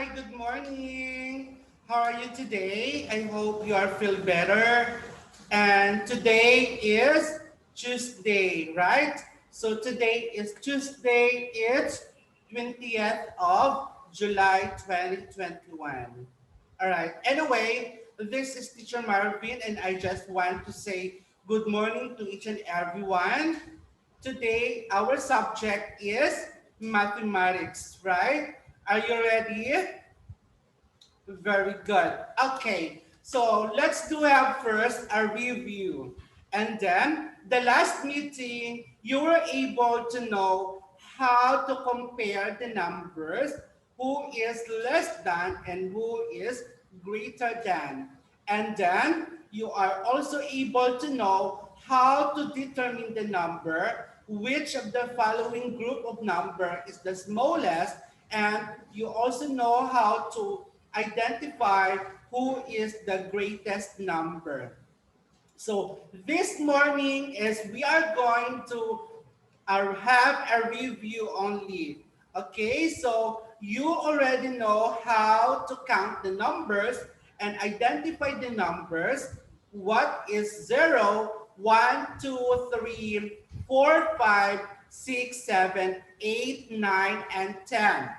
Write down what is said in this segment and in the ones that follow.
Hi, good morning. How are you today? I hope you are feel better. And today is Tuesday, right? So today is Tuesday. It's 20th of July 2021. All right. Anyway, this is Teacher Marvin, and I just want to say good morning to each and everyone. Today, our subject is mathematics, right? Are you ready? Very good. Okay, so let's do have first a review. And then the last meeting, you were able to know how to compare the numbers, who is less than and who is greater than. And then you are also able to know how to determine the number, which of the following group of number is the smallest, and you also know how to identify who is the greatest number. So this morning is we are going to have a review only. Okay, so you already know how to count the numbers and identify the numbers. What is 0, 1, 2, 3, 4, 5, 6, 7, 8, 9, and 10.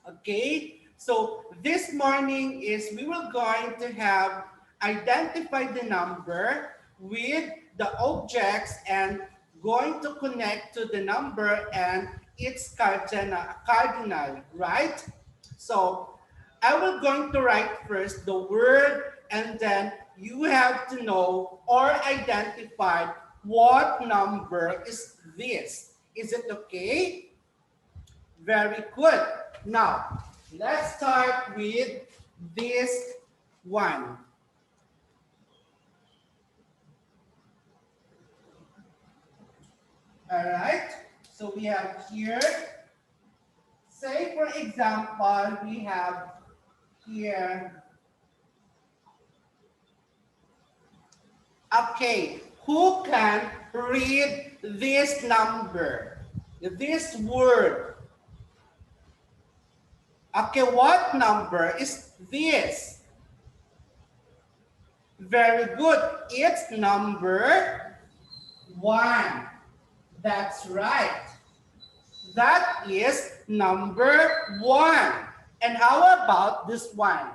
Okay, so this morning is we will going to have identify the number with the objects and going to connect to the number and its cardinal, right? So I will going to write first the word, and then you have to know or identify what number is this. Is it okay? Very good. Now, let's start with this one. All right. So we have here, say for example, we have here, okay, who can read this number, this word? Okay, what number is this? Very good. It's number 1. That's right. That is number 1. And how about this one?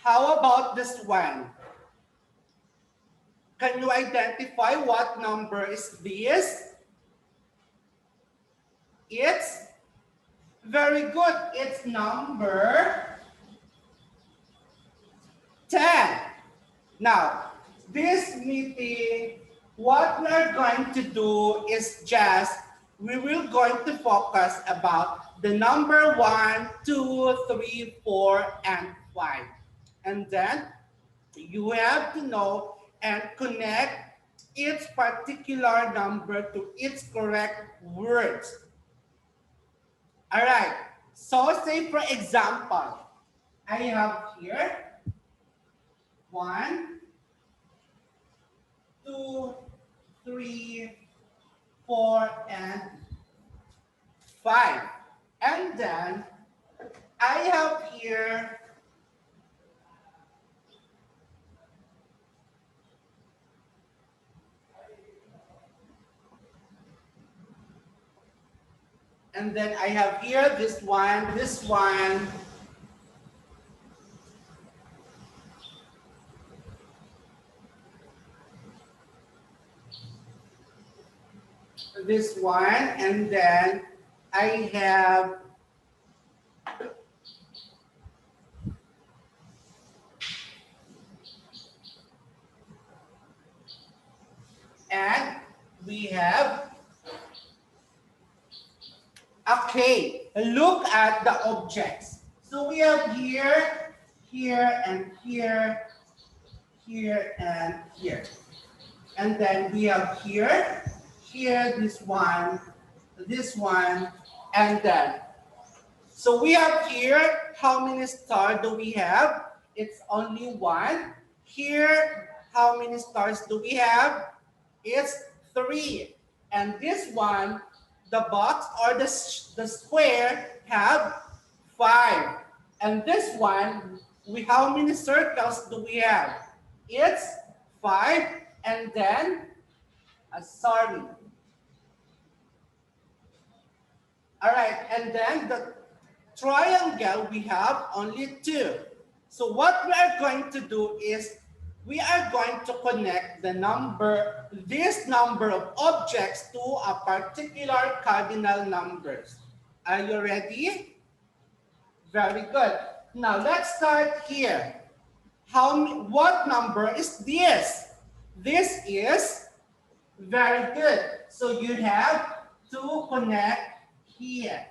How about this one? Can you identify what number is this? It's very good. It's number 10. Now, this meeting, what we're going to do is just, we will going to focus about the number 1, 2, 3, 4, and 5. And then you have to know and connect each particular number to its correct words. All right. So say for example, I have here 1, 2, 3, 4, and 5. And then I have here this one, this one, this one, and then I have and we have, okay, look at the objects. So we have here, here, and here, here, and here. And then we have here, here, this one, and then. So we have here, how many stars do we have? It's only 1. Here, how many stars do we have? is 3. And this one, the box or the square have 5. And this one, how many circles do we have? It's 5. And then, sorry. All right, and then the triangle, we have only 2. So what we are going to do is we are going to connect this number of objects to a particular cardinal numbers. Are you ready? Very good. Now let's start here. What number is this? This is very good. So you have to connect here.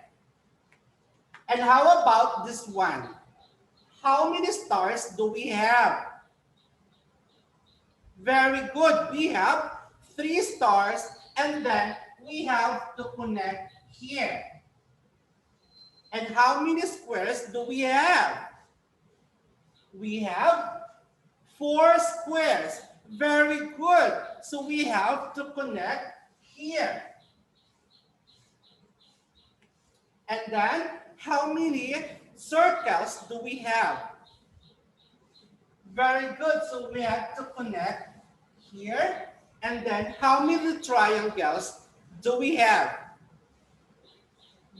And how about this one? How many stars do we have? Very good. We have 3 stars, and then we have to connect here. And how many squares do we have? We have 4 squares. Very good. So we have to connect here. And then how many circles do we have? Very good. So we have to connect here. And then how many triangles do we have?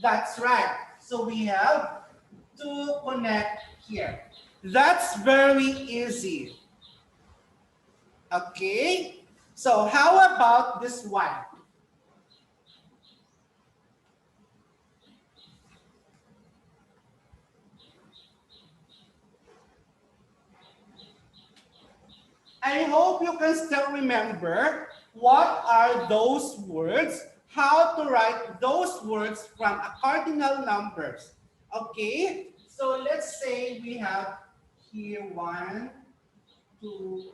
That's right. So we have to connect here. That's very easy. Okay. So how about this one? I hope you can still remember what are those words, how to write those words from a cardinal numbers. Okay, so let's say we have here 1, 2,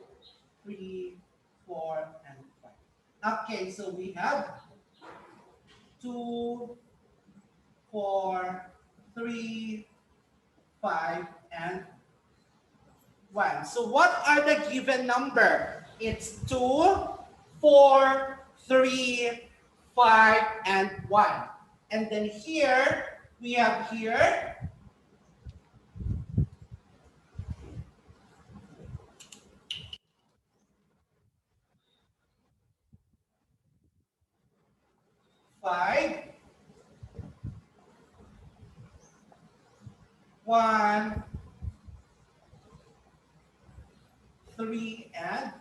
3, 4, and 5. Okay, so we have 2, 4, 3, 5, and 1. So what are the given number? It's 2, 4, 3, 5, and 1. And then here, we have here 5, 1, 3, and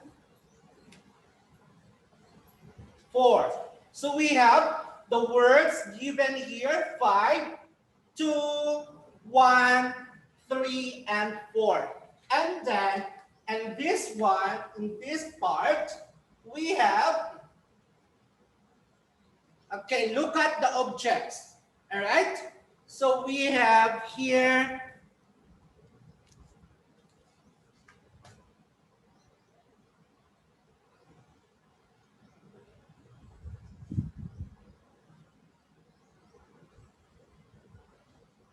4. So we have the words given here, 5, 2, 1, 3, and 4. And then, and this one, in this part, we have, okay, look at the objects, all right? So we have here,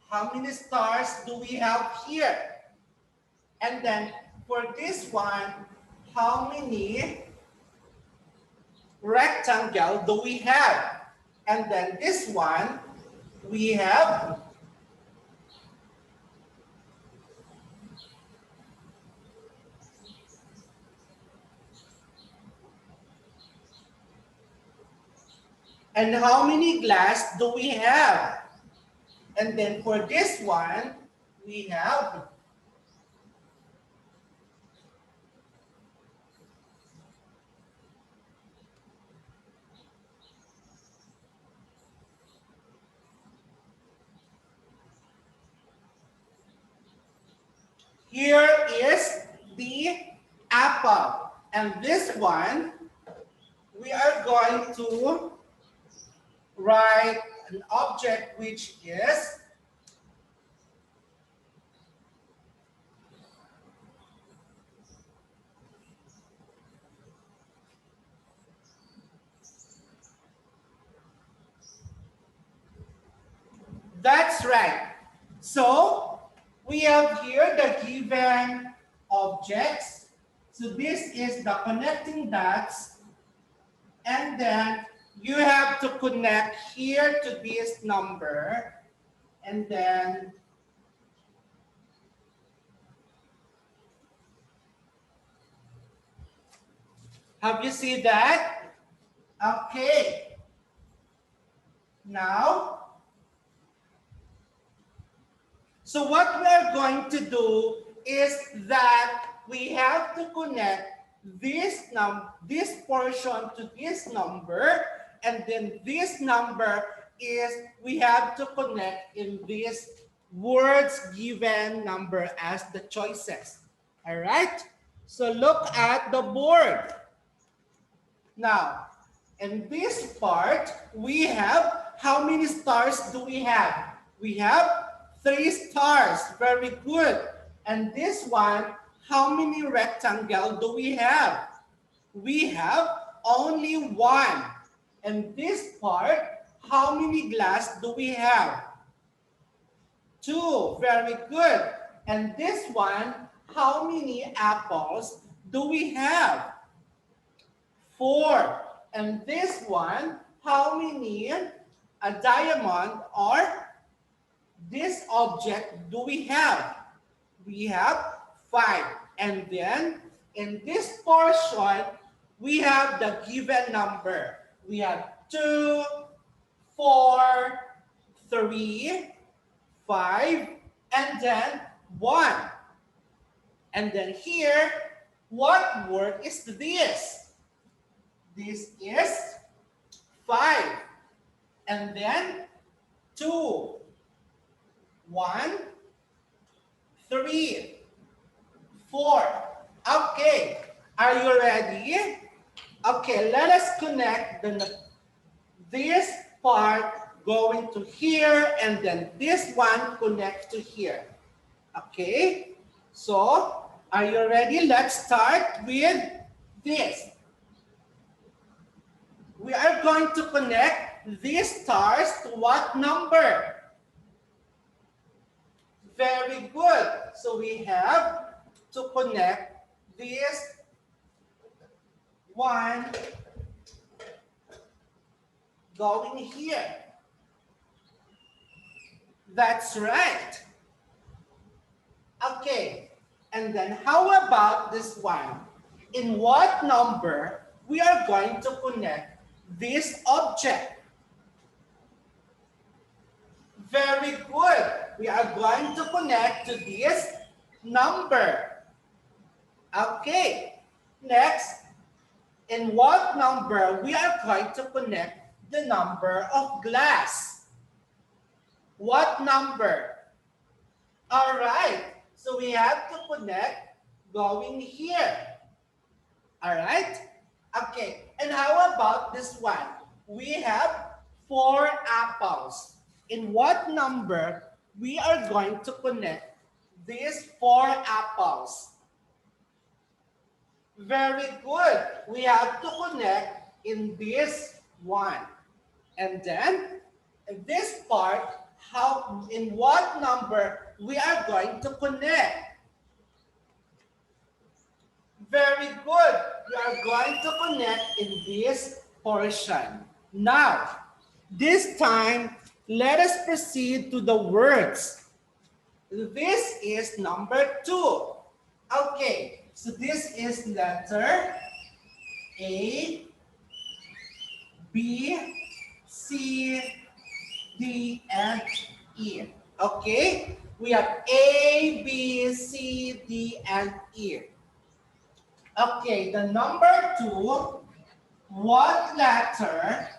how many stars do we have here? And then for this one, how many rectangle do we have? And then this one, we have and how many glass do we have? And then for this one, we have here is the apple. And this one, we are going to write an object which is that's right. So we have here the given objects. So this is the connecting dots And then you have to connect here to this number. And then have you seen that? Okay. Now, so what we are going to do is that we have to connect this portion to this number, and then this number is we have to connect in this words given number as the choices. All right? So look at the board. Now, in this part, we have, how many stars do we have? We have 3 stars. Very good. And this one, how many rectangle do we have? We have only 1. And this part, how many glass do we have? 2. Very good. And this one, how many apples do we have? 4. And this one, how many a diamond or this object do we have? We have 5. And then in this portion, we have the given number. We have 2, 4, 3, 5, and then 1. And then here, what word is this? This is 5. And then 2, 1, 3, 4. Okay, are you ready? Okay, let us connect this part going to here, and then this one connect to here. Okay, so are you ready? Let's start with this. We are going to connect these stars to what number? Very good. So we have to connect this one going here. That's right. Okay. And then how about this one? In what number we are going to connect this object? Very good. We are going to connect to this number. Okay. Next, in what number we are going to connect the number of glass? What number? All right. So we have to connect going here. All right. Okay. And how about this one? We have 4 apples. In what number we are going to connect these 4 apples? Very good. We have to connect in this one. And then in this part, in what number we are going to connect? Very good. We are going to connect in this portion. Now, this time, let us proceed to the words. This is number 2. Okay, so this is letter A, B, C, D, and E. Okay, we have A, B, C, D, and E. Okay, the number 2, what letter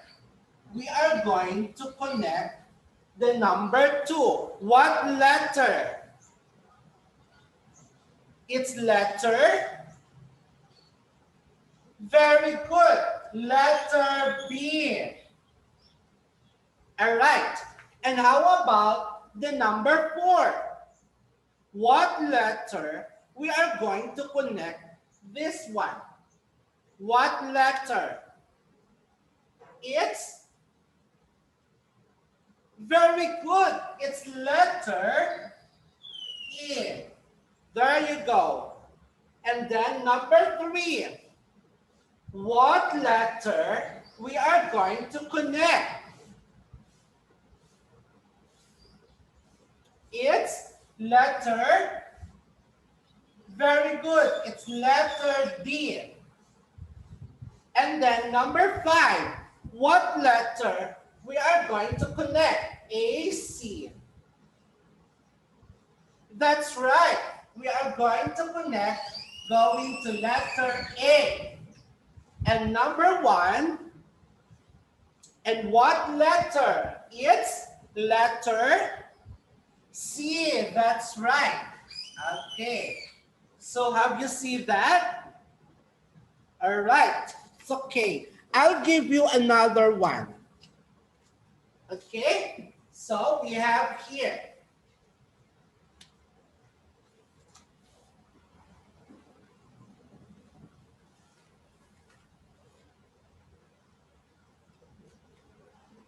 we are going to connect the number 2? What letter? It's letter. Very good. Letter B. All right. And how about the number 4? What letter we are going to connect this one? What letter? It's very good. It's letter E. There you go. And then number 3. what letter we are going to connect. It's letter, very good, it's letter D. And then number 5, what letter we are going to connect? A, C. That's right. We are going to connect going to letter A. And number 1, and what letter? It's letter C. That's right. Okay. So have you seen that? All right. It's okay. I'll give you another one. Okay. So we have here.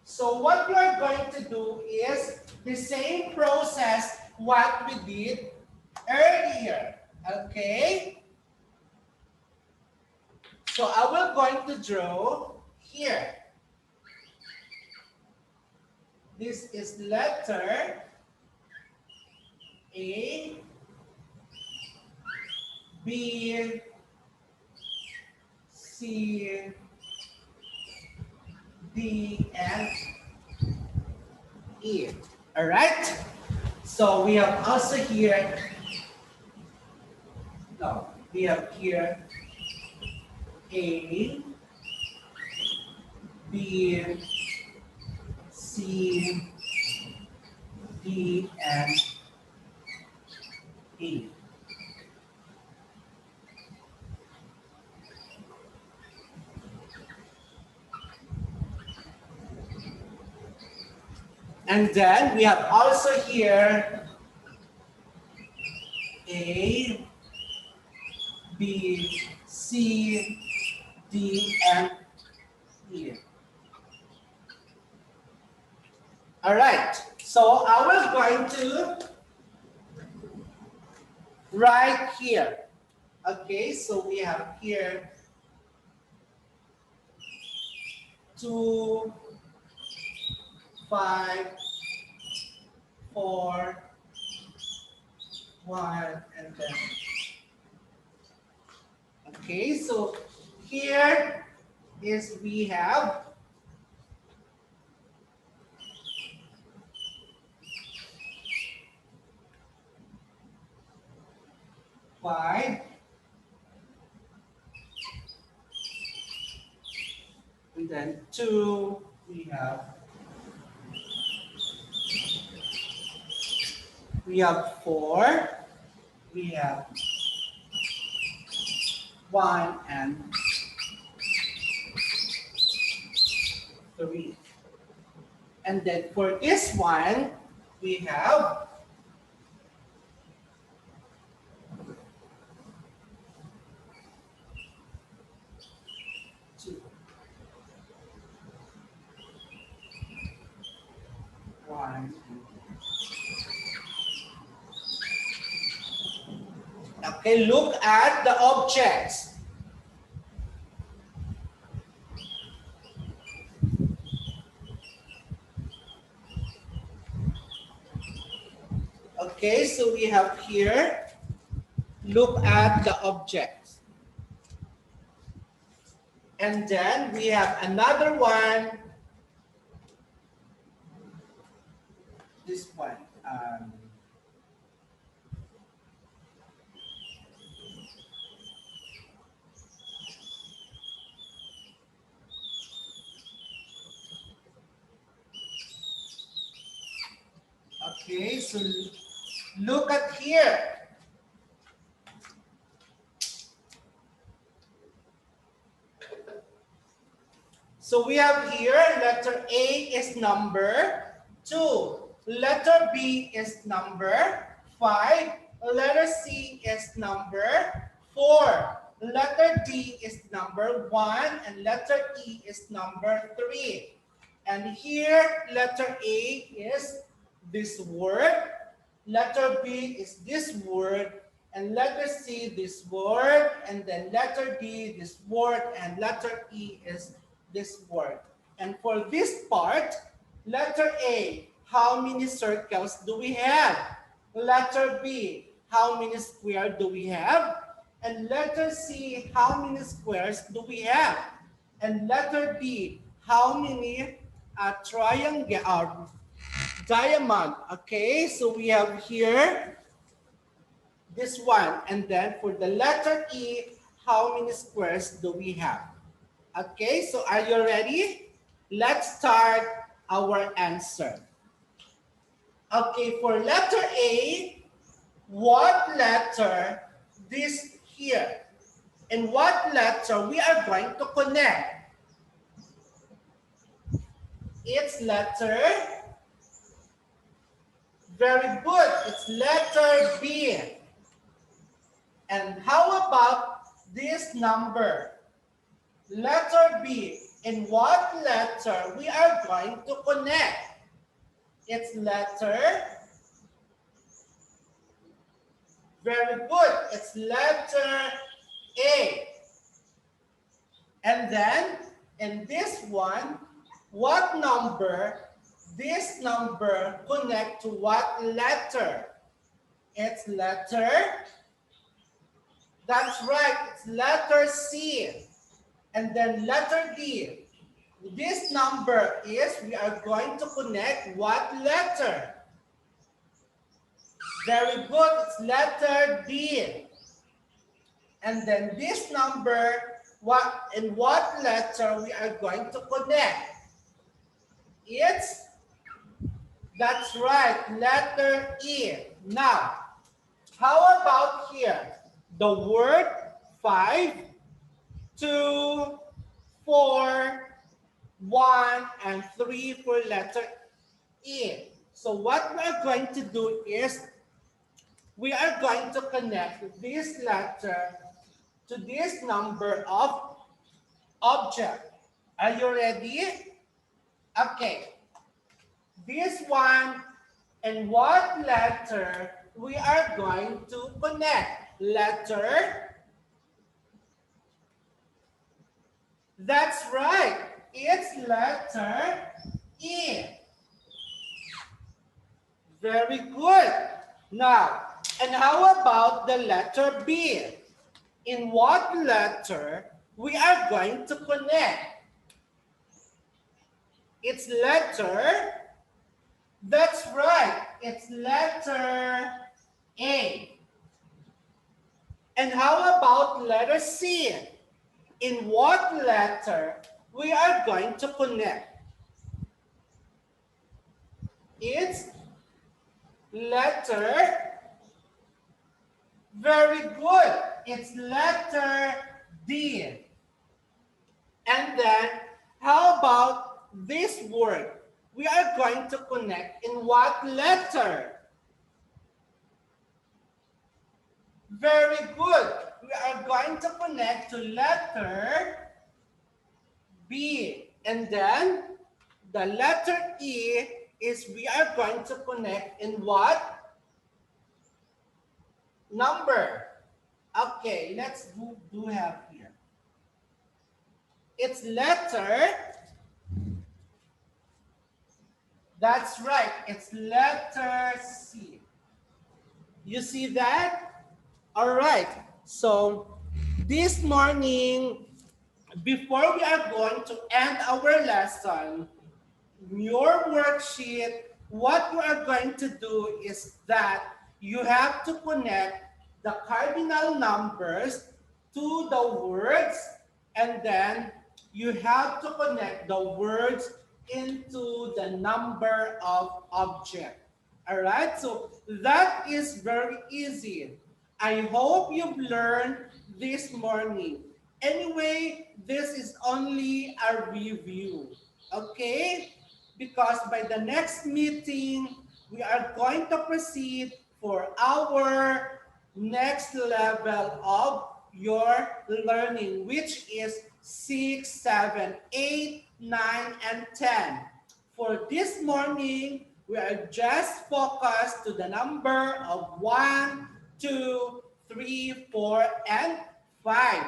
So what you are going to do is the same process what we did earlier. Okay. So I will going to draw here. This is letter A, B, C, D, and E. All right. So we have also here. No, we have here A, B, C, D, and E. And then we have also here A, B, C, D, and E. All right, so I was going to write here. Okay, so we have here 2, 5, 4, 1, and then. Okay, so here is we have 5, and then 2, we have 4, we have 1, and 3. And then for this one, we have 2, 1. Okay, look at the objects. Okay, so we have here, look at the objects. And then we have another one, this one. Okay, so look at here. So we have here, letter A is number 2. Letter B is number 5. Letter C is number 4. Letter D is number 1. And letter E is number 3. And here, letter A is this word. Letter B is this word. and letter C, this word, and then letter D, this word, and letter E is this word. And for this part, letter A, how many circles do we have? Letter B, how many squares do we have? And letter C, how many squares do we have? And letter D, how many triangle or diamond? Okay, so we have here this one. And then for the letter E, how many squares do we have? Okay, so are you ready? Let's start our answer. Okay, for letter A, what letter this here? And what letter we are going to connect? It's letter, very good, it's letter B. And how about this number? Letter B. In what letter we are going to connect? It's letter, very good, it's letter A. And then in this one, what number? This number connect to what letter? It's letter, that's right, it's letter C. And then letter D. This number is, we are going to connect what letter? Very good, it's letter D. And then this number, in what letter we are going to connect? It's, that's right, letter E. Now, how about here? The word 5, 2, 4, 1, and 3 for letter E. So what we are going to do is, we are going to connect this letter to this number of object. Are you ready? Okay. This one, and what letter we are going to connect? Letter, that's right, it's letter E. Very good. Now, and how about the letter B? In what letter we are going to connect? It's letter, that's right, it's letter A. And how about letter C? In what letter we are going to connect? It's letter, very good, it's letter D. And then how about this word? We are going to connect in what letter? Very good. We are going to connect to letter B. And then the letter E is, we are going to connect in what number? Okay, let's do have here. It's letter, that's right, it's letter C. You see that? All right, so this morning, before we are going to end our lesson, your worksheet, what you are going to do is that you have to connect the cardinal numbers to the words, and then you have to connect the words into the number of object. All right, so that is very easy. I hope you've learned this morning. Anyway, this is only a review, okay? Because by the next meeting, we are going to proceed for our next level of your learning, which is 6, 7, 8, 9, and 10. For this morning, we are just focused to the number of 1, 2, 3, 4, and 5.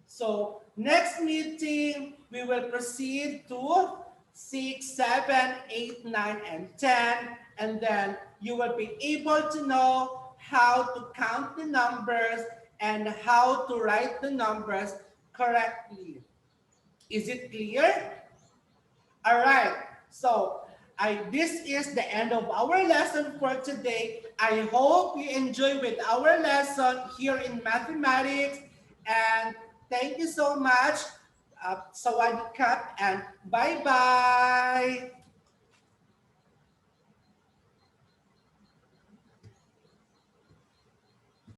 So next meeting, we will proceed to 6, 7, 8, 9, and 10. And then you will be able to know how to count the numbers and how to write the numbers correctly. Is it clear? All right. So this is the end of our lesson for today. I hope you enjoy with our lesson here in mathematics. And thank you so much. Sawadee Kap and bye-bye.